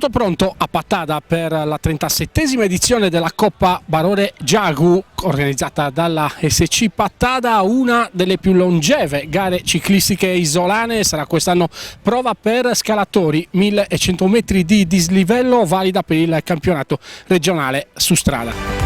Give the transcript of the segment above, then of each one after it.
Tutto pronto a Pattada per la 37esima edizione della Coppa Barore Giagu, organizzata dalla SC Pattada, una delle più longeve gare ciclistiche isolane. Sarà quest'anno prova per scalatori, 1100 metri di dislivello, valida per il campionato regionale su strada.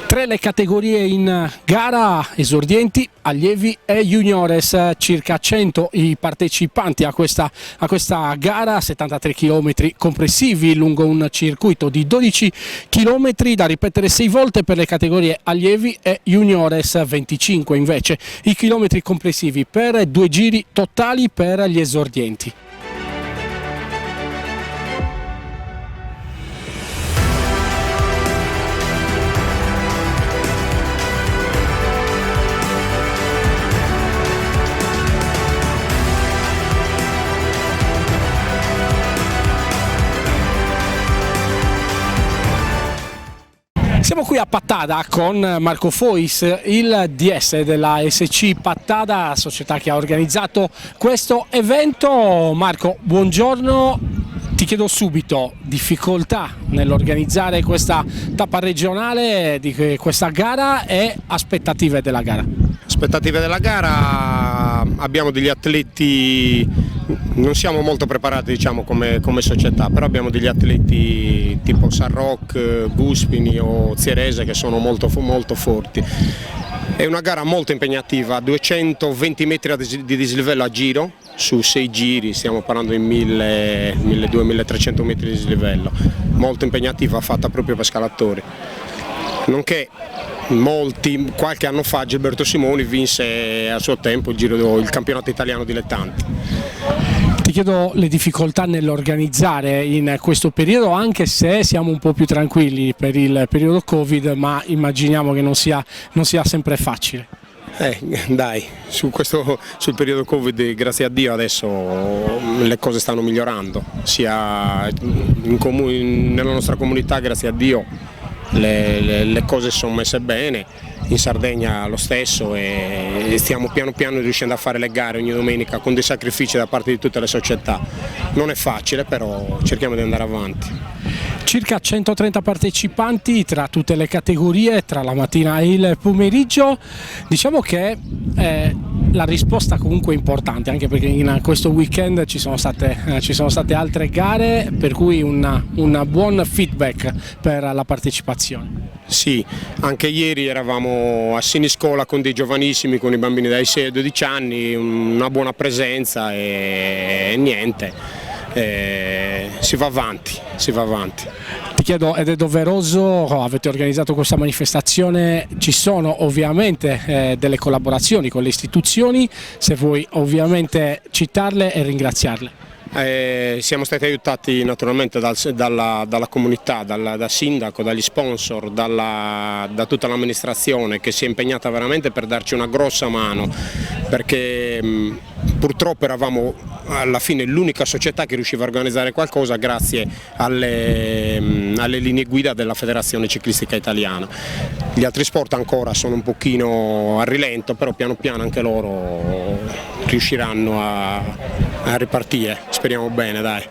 Tre le categorie in gara: esordienti, allievi e juniores. Circa 100 i partecipanti a questa gara, 73 km complessivi lungo un circuito di 12 km da ripetere 6 volte per le categorie allievi e juniores, 25 invece i chilometri complessivi per 2 giri totali per gli esordienti. Siamo qui a Pattada con Marco Fois, il DS della SC Pattada, società che ha organizzato questo evento. Marco, buongiorno. Ti chiedo subito, difficoltà nell'organizzare questa tappa regionale di questa gara e aspettative della gara? Aspettative della gara, abbiamo degli atleti, non siamo molto preparati diciamo come società, però abbiamo degli atleti tipo Sarroc, Buspini o Zierese che sono molto forti. È una gara molto impegnativa, 220 metri di dislivello a giro, su 6 giri, stiamo parlando di 1200-1300 metri di dislivello, molto impegnativa, fatta proprio per scalatori. Nonché qualche anno fa Gilberto Simoni vinse a suo tempo il campionato italiano dilettanti. Ti chiedo le difficoltà nell'organizzare in questo periodo, anche se siamo un po' più tranquilli per il periodo Covid, ma immaginiamo che non sia sempre facile. Dai, sul periodo Covid, grazie a Dio adesso le cose stanno migliorando, sia nella nostra comunità, grazie a Dio le cose sono messe bene, in Sardegna lo stesso, e stiamo piano piano riuscendo a fare le gare ogni domenica con dei sacrifici da parte di tutte le società. Non è facile, però cerchiamo di andare avanti. Circa 130 partecipanti tra tutte le categorie, tra la mattina e il pomeriggio. Diciamo che la risposta comunque è importante, anche perché in questo weekend ci sono state altre gare, per cui un buon feedback per la partecipazione. Sì, anche ieri eravamo a Siniscola con dei giovanissimi, con i bambini dai 6 ai 12 anni, una buona presenza e niente. Si va avanti. Ti chiedo, ed è doveroso, avete organizzato questa manifestazione, ci sono ovviamente delle collaborazioni con le istituzioni, se vuoi ovviamente citarle e ringraziarle. Siamo stati aiutati naturalmente dalla comunità, dal sindaco, dagli sponsor, da tutta l'amministrazione che si è impegnata veramente per darci una grossa mano, perché purtroppo eravamo alla fine l'unica società che riusciva a organizzare qualcosa grazie alle linee guida della Federazione Ciclistica Italiana. Gli altri sport ancora sono un pochino a rilento, però piano piano anche loro riusciranno a ripartire, speriamo bene, dai.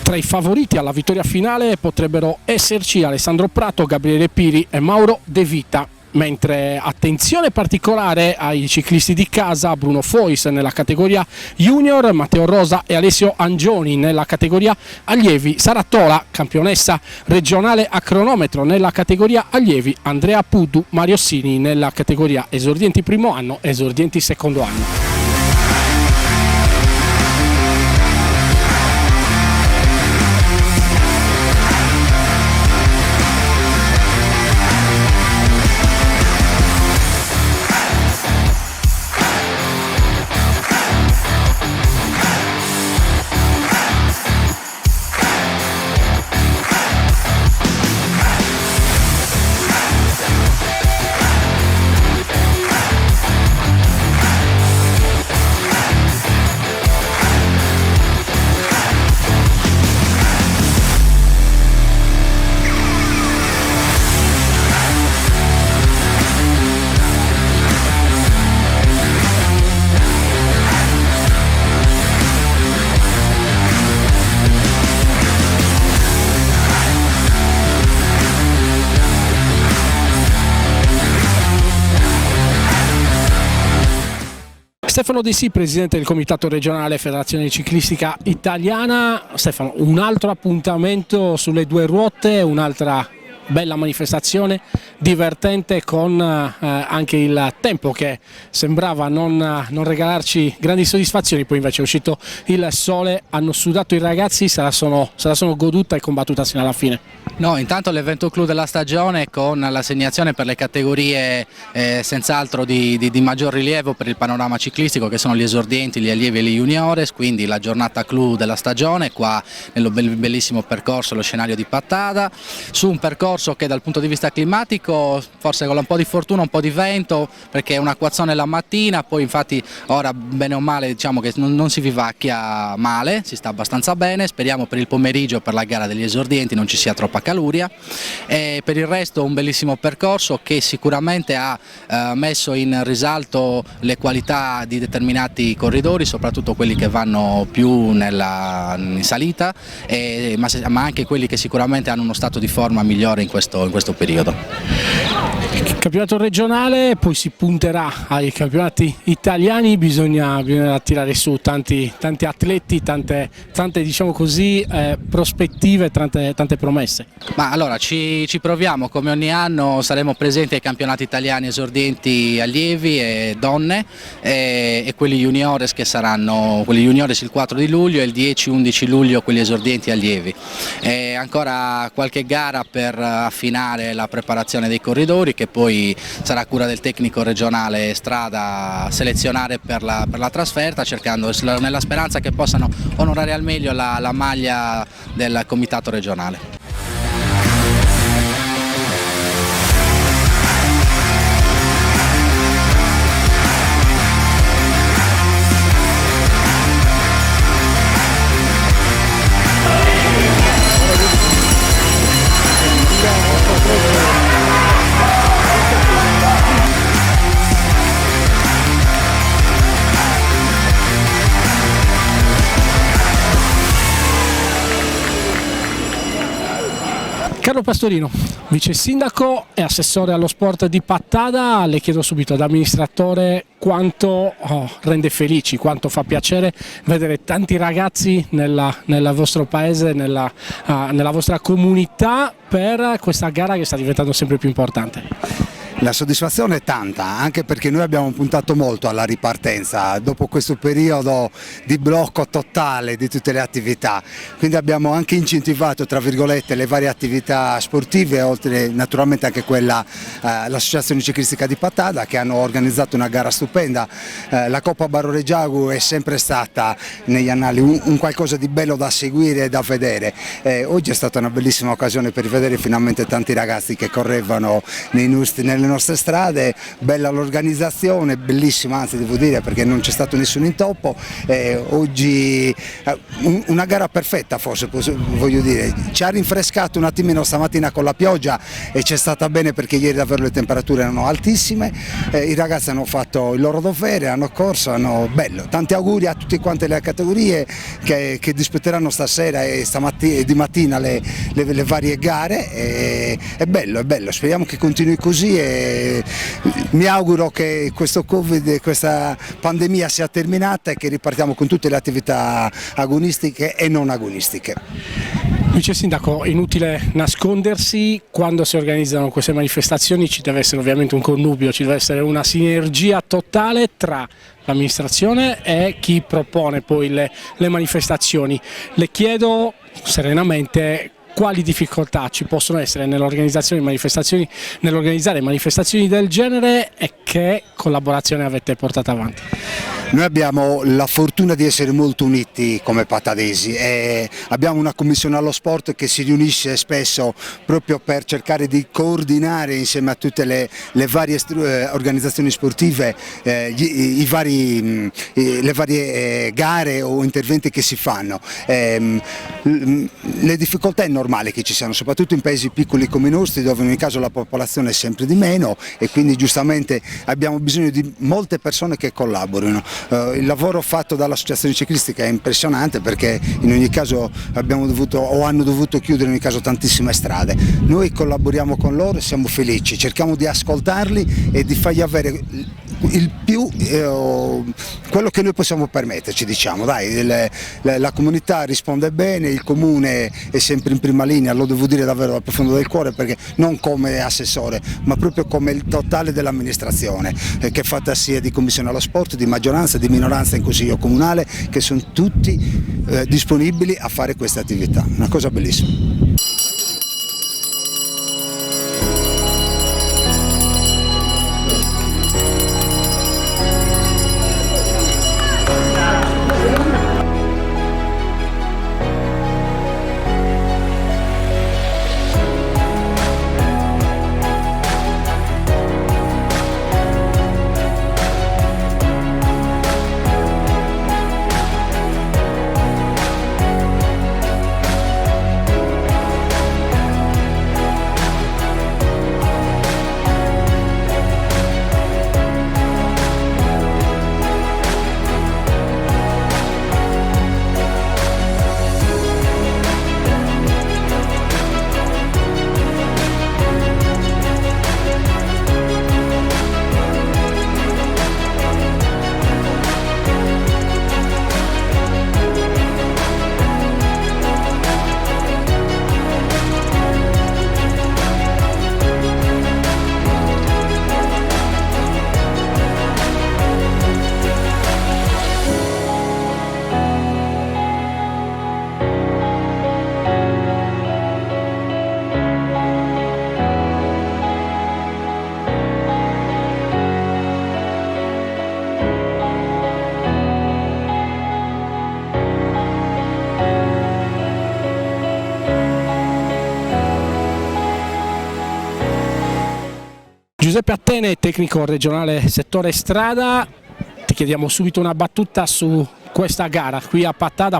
Tra i favoriti alla vittoria finale potrebbero esserci Alessandro Prato, Gabriele Piri e Mauro De Vita, mentre attenzione particolare ai ciclisti di casa: Bruno Fois nella categoria junior, Matteo Rosa e Alessio Angioni nella categoria allievi, Sara Tola, campionessa regionale a cronometro nella categoria allievi, Andrea Pudu, Mario Sini nella categoria esordienti primo anno, esordienti secondo anno. Stefano De Sì, presidente del Comitato Regionale Federazione Ciclistica Italiana. Stefano, un altro appuntamento sulle due ruote, un'altra bella manifestazione, divertente, con anche il tempo che sembrava non regalarci grandi soddisfazioni, poi invece è uscito il sole, hanno sudato i ragazzi, se la sono goduta e combattuta fino alla fine. No, intanto l'evento clou della stagione con l'assegnazione per le categorie senz'altro di maggior rilievo per il panorama ciclistico, che sono gli esordienti, gli allievi e gli juniores, quindi la giornata clou della stagione qua nello bellissimo percorso, lo scenario di Pattada, su un percorso che dal punto di vista climatico, forse con un po' di fortuna, un po' di vento, perché è un acquazzone la mattina, poi infatti ora bene o male diciamo che non si vivacchia male, si sta abbastanza bene, speriamo per il pomeriggio, per la gara degli esordienti, non ci sia troppa caluria, e per il resto un bellissimo percorso che sicuramente ha messo in risalto le qualità di determinati corridori, soprattutto quelli che vanno più in salita, ma anche quelli che sicuramente hanno uno stato di forma migliore in questo periodo. Campionato regionale, poi si punterà ai campionati italiani, bisogna tirare su tanti atleti, tante diciamo così, prospettive, tante promesse. Ma allora ci proviamo, come ogni anno saremo presenti ai campionati italiani esordienti allievi e donne e quelli juniores, che saranno quelli juniores il 4 di luglio e il 10-11 luglio quelli esordienti allievi. E ancora qualche gara per affinare la preparazione dei corridori, che poi sarà cura del tecnico regionale strada selezionare per la trasferta, cercando nella speranza che possano onorare al meglio la maglia del comitato regionale. Carlo Pastorino, vice sindaco e assessore allo sport di Pattada, le chiedo subito da amministratore quanto rende felici, quanto fa piacere vedere tanti ragazzi nel vostro paese, nella vostra comunità, per questa gara che sta diventando sempre più importante. La soddisfazione è tanta, anche perché noi abbiamo puntato molto alla ripartenza dopo questo periodo di blocco totale di tutte le attività, quindi abbiamo anche incentivato tra virgolette le varie attività sportive, oltre naturalmente anche quella l'associazione ciclistica di Pattada, che hanno organizzato una gara stupenda. La Coppa Barro Reggiagu è sempre stata negli annali un qualcosa di bello da seguire e da vedere. Oggi è stata una bellissima occasione per rivedere finalmente tanti ragazzi che correvano nelle nostre strade, bella l'organizzazione, bellissima, anzi devo dire, perché non c'è stato nessun intoppo. Oggi una gara perfetta, forse voglio dire, ci ha rinfrescato un attimino stamattina con la pioggia e c'è stata bene, perché ieri davvero le temperature erano altissime, i ragazzi hanno fatto il loro dovere, hanno corso, bello, tanti auguri a tutte quante le categorie che disputteranno stasera e di mattina le varie gare. È bello, speriamo che continui così e mi auguro che questo Covid, questa pandemia sia terminata e che ripartiamo con tutte le attività agonistiche e non agonistiche. Vice Sindaco, inutile nascondersi, quando si organizzano queste manifestazioni ci deve essere ovviamente un connubio, ci deve essere una sinergia totale tra l'amministrazione e chi propone poi le manifestazioni. Le chiedo serenamente quali difficoltà ci possono essere nell'organizzare manifestazioni del genere e che collaborazione avete portato avanti. Noi abbiamo la fortuna di essere molto uniti come pattadesi e abbiamo una commissione allo sport che si riunisce spesso proprio per cercare di coordinare insieme a tutte le varie organizzazioni sportive le varie gare o interventi che si fanno. Le difficoltà è normale che ci siano, soprattutto in paesi piccoli come i nostri, dove in ogni caso la popolazione è sempre di meno e quindi giustamente abbiamo bisogno di molte persone che collaborino. Il lavoro fatto dall'associazione ciclistica è impressionante, perché in ogni caso hanno dovuto chiudere in ogni caso tantissime strade. Noi collaboriamo con loro e siamo felici, cerchiamo di ascoltarli e di fargli avere il più quello che noi possiamo permetterci, diciamo. La comunità risponde bene, il comune è sempre in prima linea, lo devo dire davvero dal profondo del cuore, perché non come assessore ma proprio come il totale dell'amministrazione, che è fatta sia di commissione allo sport, di maggioranza, di minoranza in consiglio comunale, che sono tutti disponibili a fare questa attività, una cosa bellissima. Giuseppe Attene, tecnico regionale settore strada, ti chiediamo subito una battuta su questa gara qui a Pattada,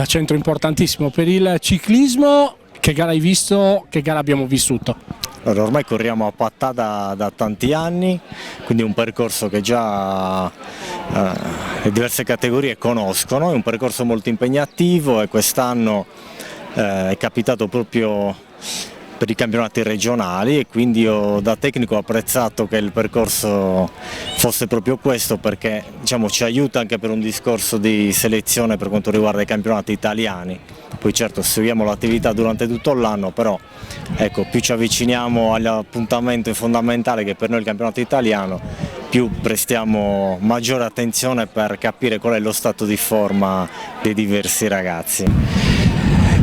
centro importantissimo per il ciclismo. Che gara hai visto, che gara abbiamo vissuto? Allora, ormai corriamo a Pattada da tanti anni, quindi un percorso che già le diverse categorie conoscono, è un percorso molto impegnativo e quest'anno è capitato proprio per i campionati regionali, e quindi io da tecnico ho apprezzato che il percorso fosse proprio questo, perché diciamo, ci aiuta anche per un discorso di selezione per quanto riguarda i campionati italiani. Poi certo seguiamo l'attività durante tutto l'anno, però ecco, più ci avviciniamo all'appuntamento fondamentale che per noi è il campionato italiano, più prestiamo maggiore attenzione per capire qual è lo stato di forma dei diversi ragazzi.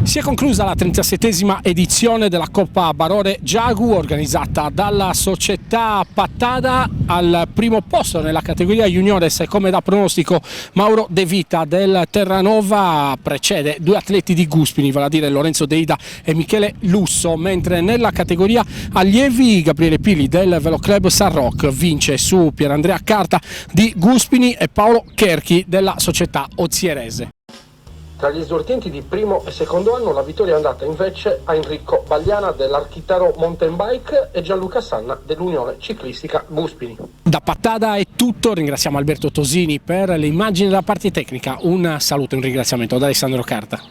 Si è conclusa la 37esima edizione della Coppa Barore Giagu, organizzata dalla società Pattada. Al primo posto nella categoria juniores, come da pronostico, Mauro De Vita del Terranova precede due atleti di Guspini, vale a dire Lorenzo Deida e Michele Lusso, mentre nella categoria allievi Gabriele Pili del Veloclub San Roch vince su Pierandrea Carta di Guspini e Paolo Cherchi della società Ozierese. Tra gli esordienti di primo e secondo anno la vittoria è andata invece a Enrico Bagliana dell'Architaro Mountain Bike e Gianluca Sanna dell'Unione Ciclistica Guspini. Da Pattada è tutto, ringraziamo Alberto Tosini per le immagini della parte tecnica, un saluto e un ringraziamento da Alessandro Carta.